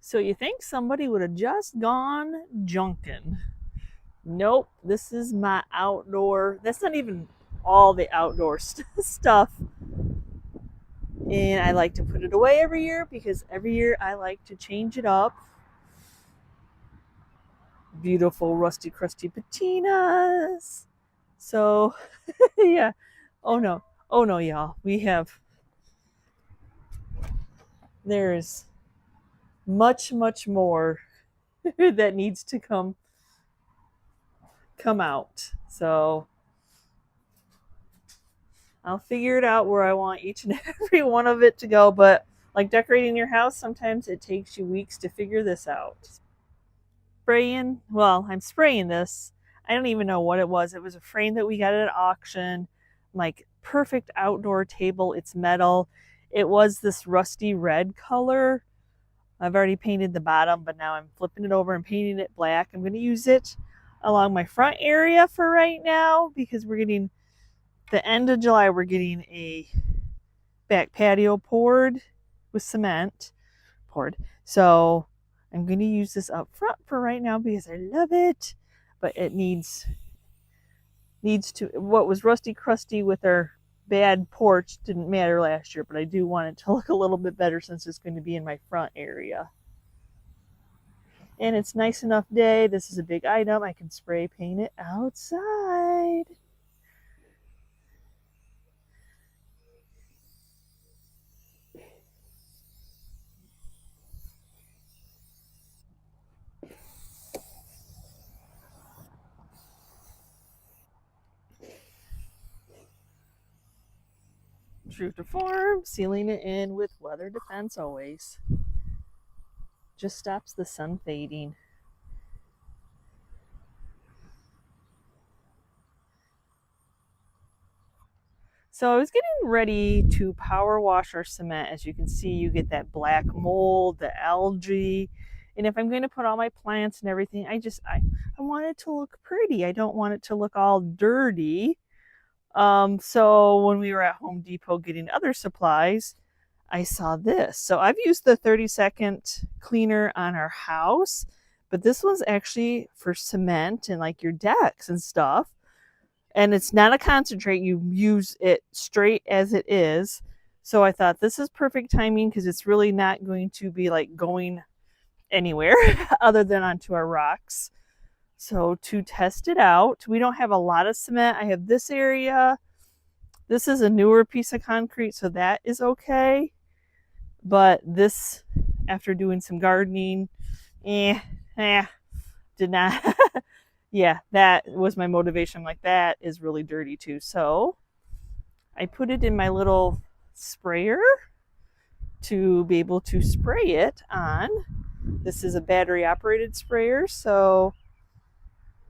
So you think somebody would have just gone junkin'. Nope, this is my outdoor. That's not even all the outdoor stuff. And I like to put it away every year because every year I like to change it up. Beautiful rusty crusty patinas. So yeah. Oh no, y'all. There's much more that needs to come out. So I'll figure it out where I want each and every one of it to go. But like decorating your house, sometimes it takes you weeks to figure this out. I'm spraying this. I don't even know what it was. It was a frame that we got at an auction. Like perfect outdoor table. It's metal. It was this rusty red color. I've already painted the bottom, but now I'm flipping it over and painting it black. I'm going to use it along my front area for right now because we're getting the end of July. We're getting a back patio poured with cement poured. So I'm going to use this up front for right now because I love it, but it needs to, what was rusty crusty with our bad porch didn't matter last year, but I do want it to look a little bit better since it's going to be in my front area. And it's nice enough day. This is a big item. I can spray paint it outside. True to form, sealing it in with weather defense always. Just stops the sun fading. So I was getting ready to power wash our cement. As you can see, you get that black mold, the algae. And if I'm going to put all my plants and everything, I want it to look pretty. I don't want it to look all dirty. So when we were at Home Depot getting other supplies, I saw this. So I've used the 30-second cleaner on our house, but this one's actually for cement and like your decks and stuff. And it's not a concentrate. You use it straight as it is. So I thought this is perfect timing because it's really not going to be like going anywhere other than onto our rocks. So to test it out, we don't have a lot of cement. I have this area. This is a newer piece of concrete, so that is okay. But this, after doing some gardening, did not. Yeah, that was my motivation. Like, that is really dirty too. So I put it in my little sprayer to be able to spray it on. This is a battery operated sprayer, so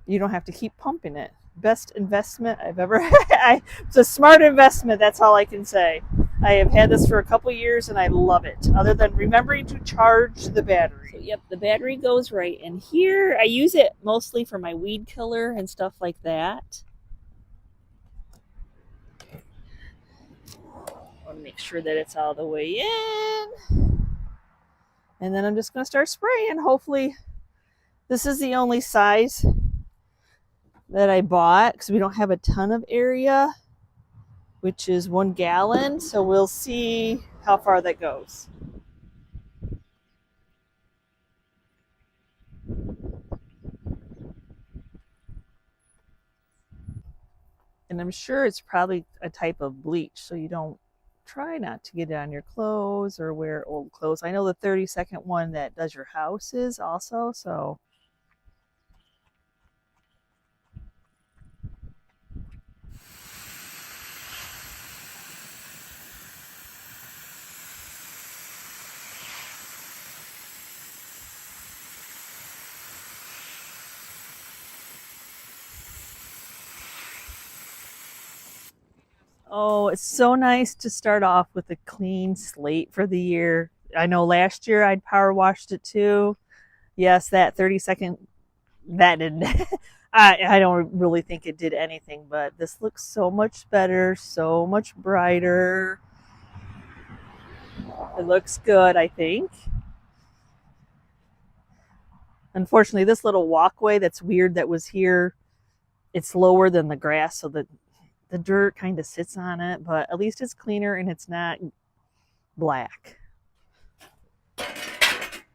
you don't have to keep pumping it. Best investment I've ever had. It's a smart investment, that's all I can say. I have had this for a couple years and I love it, other than remembering to charge the battery. So, yep, the battery goes right in here. I use it mostly for my weed killer and stuff like that. I want to make sure that it's all the way in. And then I'm just going to start spraying. Hopefully, this is the only size that I bought because we don't have a ton of area, which is 1 gallon. So we'll see how far that goes. And I'm sure it's probably a type of bleach, so you don't try not to get it on your clothes or wear old clothes. I know the 30-second one that does your house is also, so. Oh, it's so nice to start off with a clean slate for the year. I know last year I'd power washed it too. Yes, that 30-second, that didn't, I don't really think it did anything, but this looks so much better, so much brighter. It looks good, I think. Unfortunately, this little walkway that's weird that was here, it's lower than the grass, so that the dirt kind of sits on it, but at least it's cleaner and it's not black.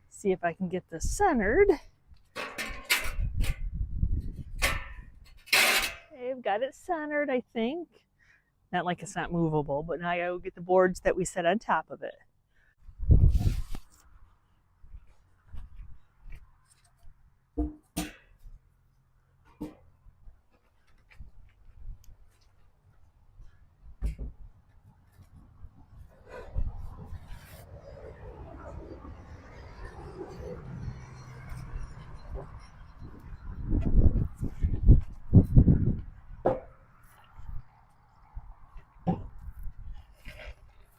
See if I can get this centered. I've got it centered, I think. Not like it's not movable, but now I gotta get the boards that we set on top of it.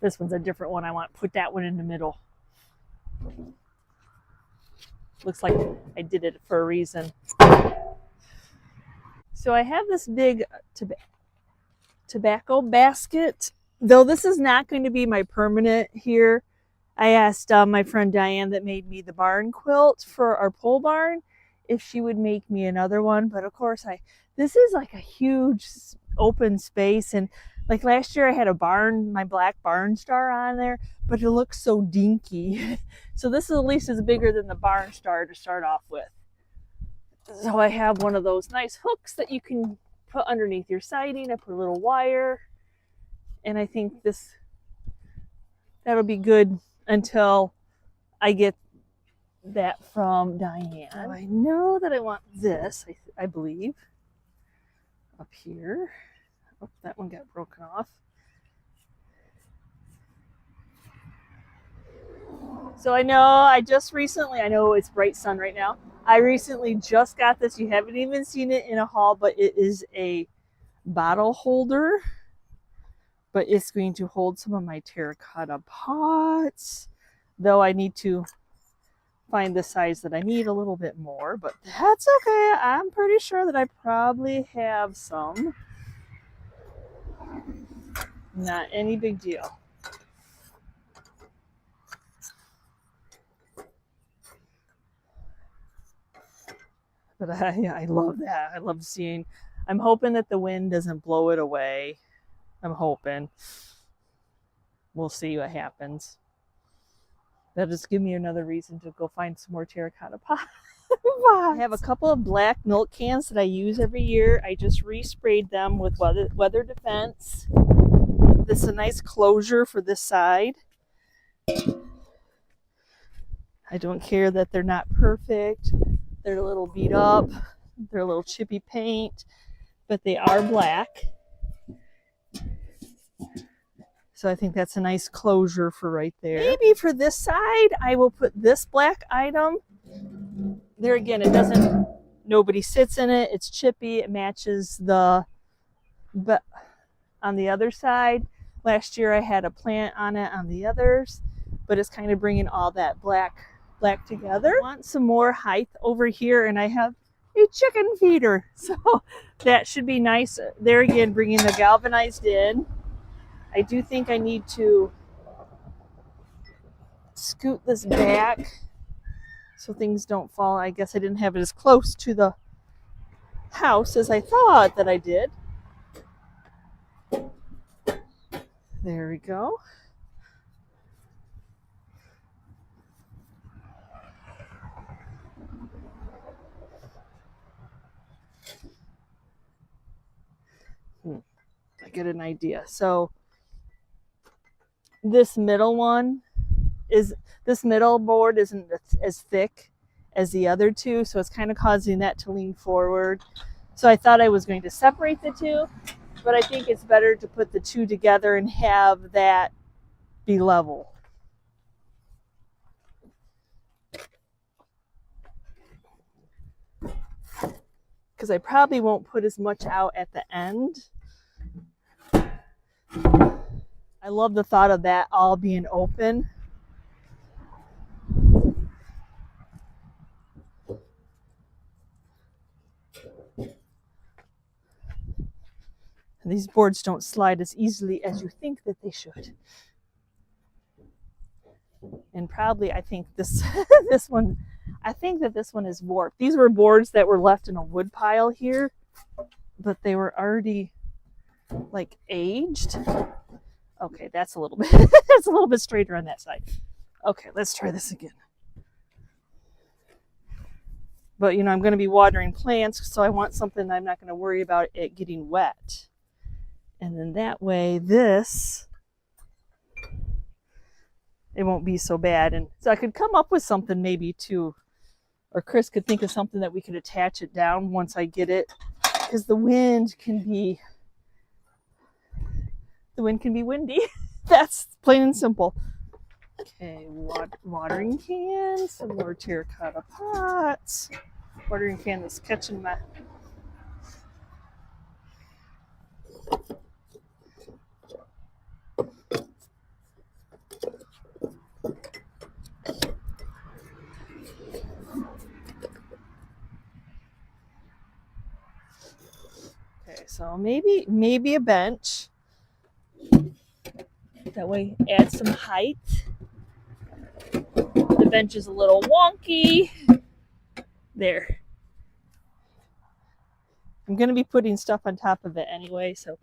This one's a different one. I want to put that one in the middle. Looks like I did it for a reason. So I have this big tobacco basket. Though this is not going to be my permanent here, I asked my friend Diane that made me the barn quilt for our pole barn if she would make me another one. But of course, this is like a huge open space, and like last year I had my black barn star on there, but it looks so dinky. So this is at least is bigger than the barn star to start off with. So I have one of those nice hooks that you can put underneath your siding. I put a little wire, and I think that'll be good until I get that from Diane. So I know that I want this, I believe, up here. Oh, that one got broken off. So I know it's bright sun right now. I recently just got this. You haven't even seen it in a haul, but it is a bottle holder. But it's going to hold some of my terracotta pots. Though I need to find the size that I need a little bit more, but that's okay. I'm pretty sure that I probably have some. Not any big deal. But I love that. I love seeing. I'm hoping that the wind doesn't blow it away. I'm hoping. We'll see what happens. That'll just give me another reason to go find some more terracotta pots. I have a couple of black milk cans that I use every year. I just resprayed them with weather defense. This is a nice closure for this side. I don't care that they're not perfect. They're a little beat up. They're a little chippy paint, but they are black. So I think that's a nice closure for right there. Maybe for this side, I will put this black item. There again, nobody sits in it. It's chippy. It matches but on the other side, last year I had a plant on it on the others, but it's kind of bringing all that black together. I want some more height over here, and I have a chicken feeder. So that should be nice. There again, bringing the galvanized in. I do think I need to scoot this back so things don't fall. I guess I didn't have it as close to the house as I thought that I did. There we go. I get an idea. So this middle board isn't as thick as the other two, so it's kind of causing that to lean forward. So I thought I was going to separate the two, but I think it's better to put the two together and have that be level. Because I probably won't put as much out at the end. I love the thought of that all being open. And these boards don't slide as easily as you think that they should. And probably I think this one, I think that this one is warped. These were boards that were left in a wood pile here, but they were already like aged. Okay, that's a little bit that's a little bit straighter on that side. Okay, let's try this again. But I'm going to be watering plants, so I want something I'm not going to worry about it getting wet. And then that way it won't be so bad. And so I could come up with something maybe too, or Chris could think of something that we could attach it down once I get it, because the wind can be windy. That's plain and simple. Okay, watering can, some more terracotta pots. Watering can is catching my... Okay, so maybe a bench. That way add some height. The bench is a little wonky. There. I'm going to be putting stuff on top of it anyway, so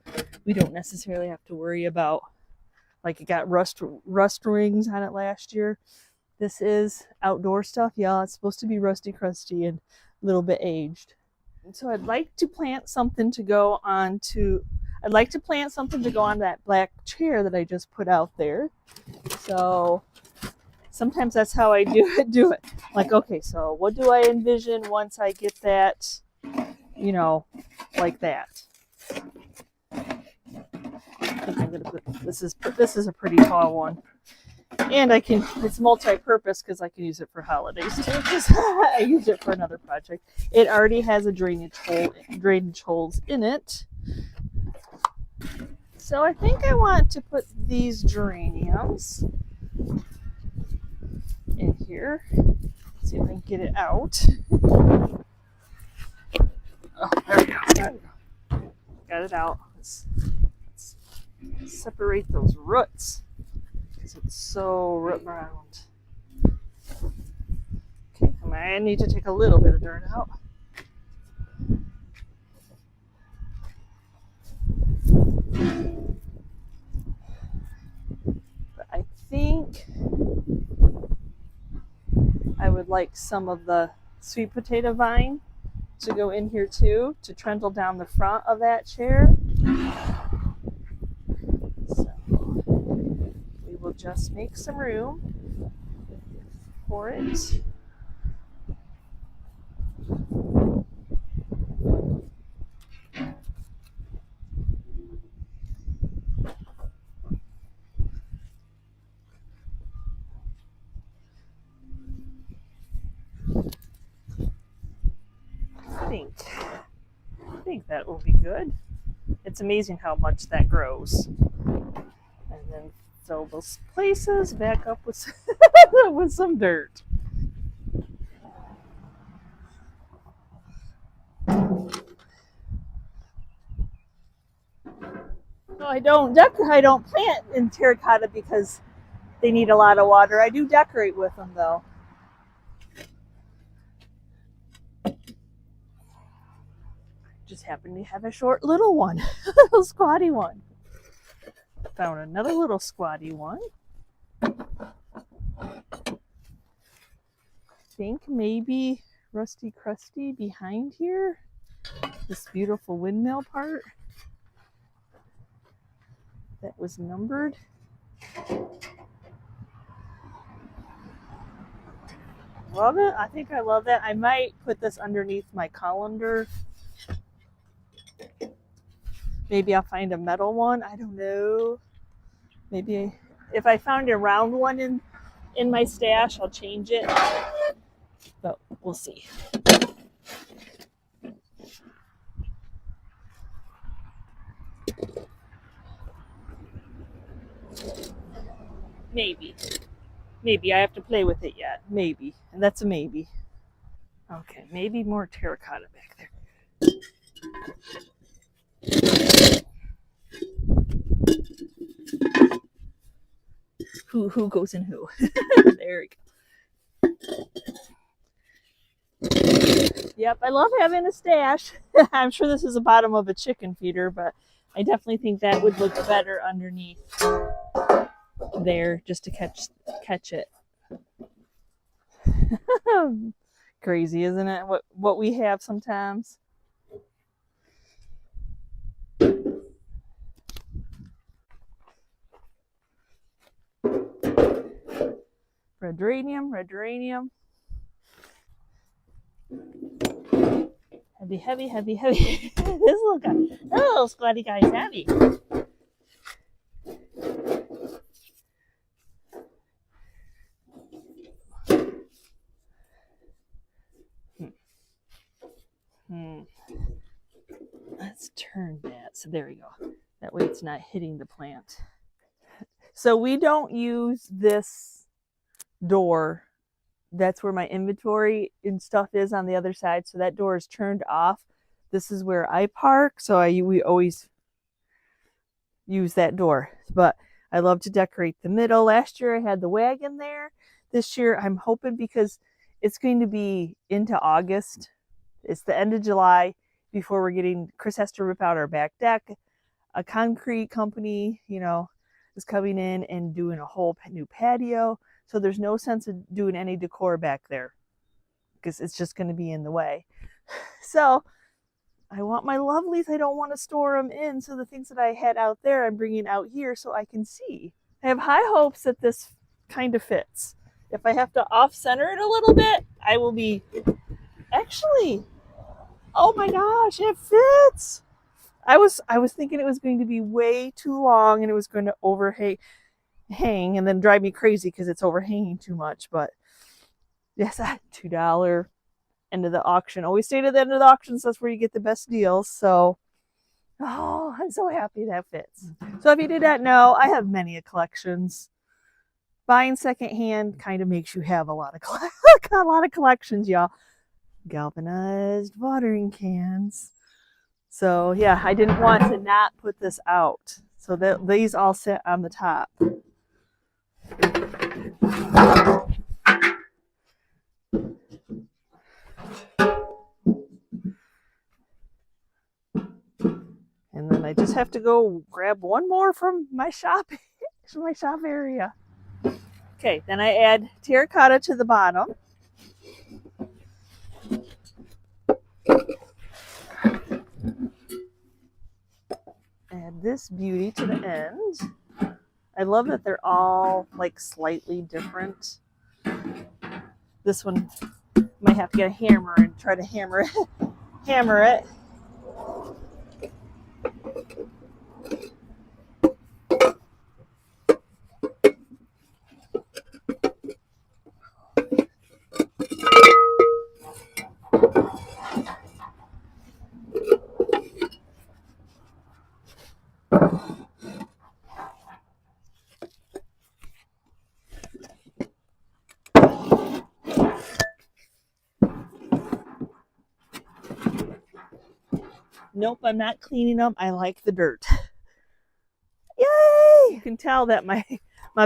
we don't necessarily have to worry about, like, it got rust rings on it last year. This is outdoor stuff. Yeah, it's supposed to be rusty crusty and a little bit aged. And so I'd like to plant something to go on that black chair that I just put out there. So sometimes that's how I do it. Like, okay, so what do I envision once I get that, like that? I think I'm gonna put this is a pretty tall one. And it's multi-purpose because I can use it for holidays too, because I use it for another project. It already has a drainage holes in it. So I think I want to put these geraniums in here. Let's see if I can get it out. Oh, there we go. Got it out. Let's separate those roots because it's so root bound. Okay, I need to take a little bit of dirt out. But I think I would like some of the sweet potato vine to go in here too, to trundle down the front of that chair. So we will just make some room for it. I think that will be good. It's amazing how much that grows. And then fill those places back up with with some dirt. No, I don't plant in terracotta because they need a lot of water. I do decorate with them though. Just happen to have a short little one, a little squatty one. Found another little squatty one. I think maybe rusty crusty behind here. This beautiful windmill part that was numbered. Love it. I think I love that. I might put this underneath my colander. Maybe I'll find a metal one. I don't know. Maybe if I found a round one in my stash, I'll change it. But we'll see. Maybe I have to play with it yet. Maybe. And that's a maybe. Okay, maybe more terracotta back there. Who goes in who? There we go. Yep, I love having a stash. I'm sure this is the bottom of a chicken feeder, but I definitely think that would look better underneath there just to catch it. Crazy, isn't it? What we have sometimes. Red geranium, red geranium. Heavy, heavy, heavy, heavy. This little guy, this little squatty guy is heavy. Let's turn that. So there we go. That way it's not hitting the plant. So we don't use this door. That's where my inventory and stuff is on the other side. So that door is turned off. This is where I park. So we always use that door. But I love to decorate the middle. Last year I had the wagon there. This year I'm hoping, because it's going to be into August. It's the end of July before we're getting, Chris has to rip out our back deck. A concrete company, is coming in and doing a whole new patio. So there's no sense of doing any decor back there because it's just going to be in the way. So I want my lovelies. I don't want to store them in. So the things that I had out there, I'm bringing out here so I can see. I have high hopes that this kind of fits. If I have to off-center it a little bit, I will be... Actually, oh my gosh, it fits. I was thinking it was going to be way too long and it was going to overhang and then drive me crazy because it's overhanging too much. But yes, $2 end of the auction. Always stay to the end of the auctions. That's where you get the best deals. So, oh, I'm so happy that fits. So if you did not know, I have many collections. Buying secondhand kind of makes you have a lot of collections, y'all. Galvanized watering cans. So yeah, I didn't want to not put this out. So that these all sit on the top. And then I just have to go grab one more from my shop, from my shop area. Okay, then I add terracotta to the bottom. Add this beauty to the end. I love that they're all like slightly different. This one might have to get a hammer and try to hammer it. Nope, I'm not cleaning them. I like the dirt. Yay! You can tell that my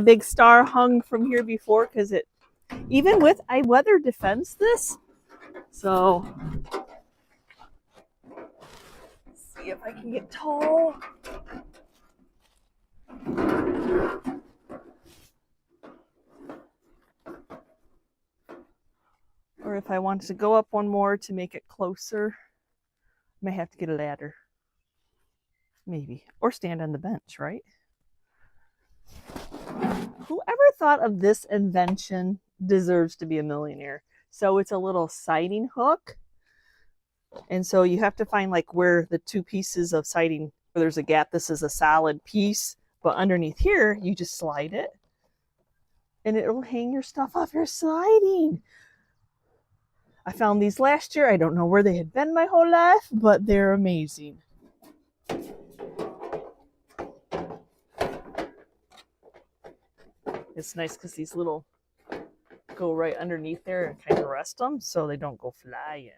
big star hung from here before because it, even with, I weather defends this. So, let's see if I can get tall. Or if I wanted to go up one more to make it closer, I may have to get a ladder. Maybe. Or stand on the bench, right? Whoever thought of this invention deserves to be a millionaire. So it's a little siding hook. And so you have to find like where the two pieces of siding, where there's a gap, this is a solid piece. But underneath here, you just slide it. And it'll hang your stuff off your siding. I found these last year. I don't know where they had been my whole life, but they're amazing. It's nice because these little go right underneath there and kind of rest them so they don't go flying.